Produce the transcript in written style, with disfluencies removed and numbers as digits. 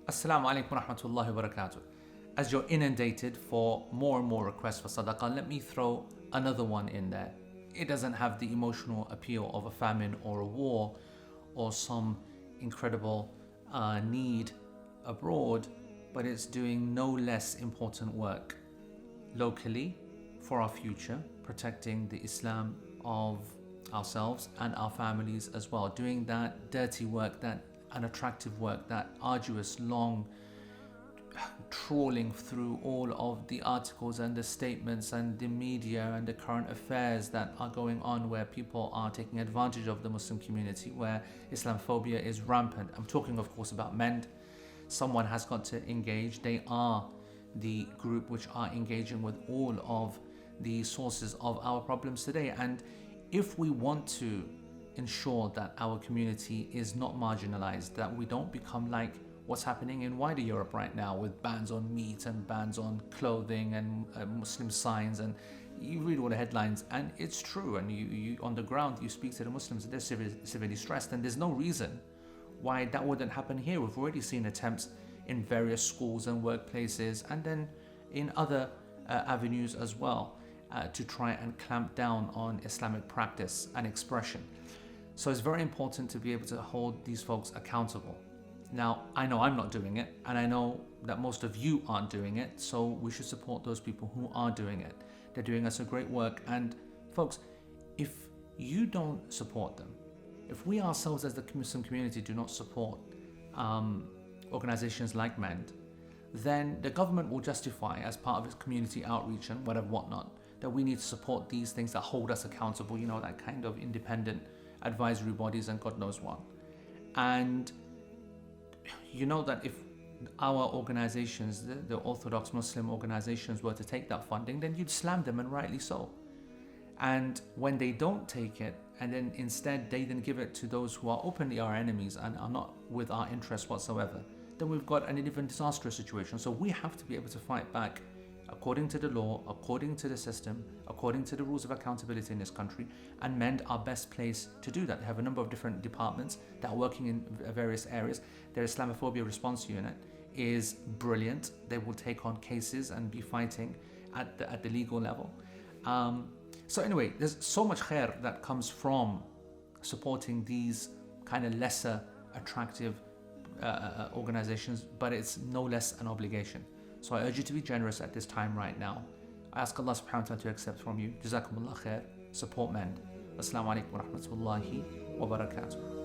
Assalamu alaikum wa rahmatullahi wa barakatuh. As you're inundated for more and more requests for sadaqah, let me throw another one in there. It doesn't have the emotional appeal of a famine or a war or some incredible need abroad, but it's doing no less important work locally for our future, protecting the Islam of ourselves and our families as well, doing that dirty work, that unattractive work, that arduous, long trawling through all of the articles and the statements and the media and the current affairs that are going on, where people are taking advantage of the Muslim community, where Islamophobia is rampant. I'm talking, of course, about MEND. Someone has got to engage. They are the group which are engaging with all of the sources of our problems today. And if we want to ensure that our community is not marginalized, that we don't become like what's happening in wider Europe right now, with bans on meat and bans on clothing and Muslim signs, and you read all the headlines and it's true, and you on the ground you speak to the Muslims, they're severely stressed, and there's no reason why that wouldn't happen here. We've already seen attempts in various schools and workplaces, and then in other avenues as well, to try and clamp down on Islamic practice and expression. So it's very important to be able to hold these folks accountable. Now, I know I'm not doing it, and I know that most of you aren't doing it, so we should support those people who are doing it. They're doing us a great work, and folks, if you don't support them, if we ourselves as the Muslim community do not support organizations like MEND, then the government will justify, as part of its community outreach and whatnot, that we need to support these things that hold us accountable, that kind of independent advisory bodies and God knows what. And you know that if our organizations, the Orthodox Muslim organizations, were to take that funding, then you'd slam them, and rightly so. And when they don't take it, and then instead they then give it to those who are openly our enemies and are not with our interests whatsoever, then we've got an even disastrous situation. So we have to be able to fight back according to the law, according to the system, according to the rules of accountability in this country, and MEND are best placed to do that. They have a number of different departments that are working in various areas. Their Islamophobia response unit is brilliant. They will take on cases and be fighting at the legal level. So anyway, there's so much khair that comes from supporting these kind of lesser attractive organizations, but it's no less an obligation. So I urge you to be generous at this time right now. I ask Allah subhanahu wa ta'ala to accept from you. Jazakumullah khair. Support MEND. Assalamu alaikum wa rahmatullahi wa barakatuh.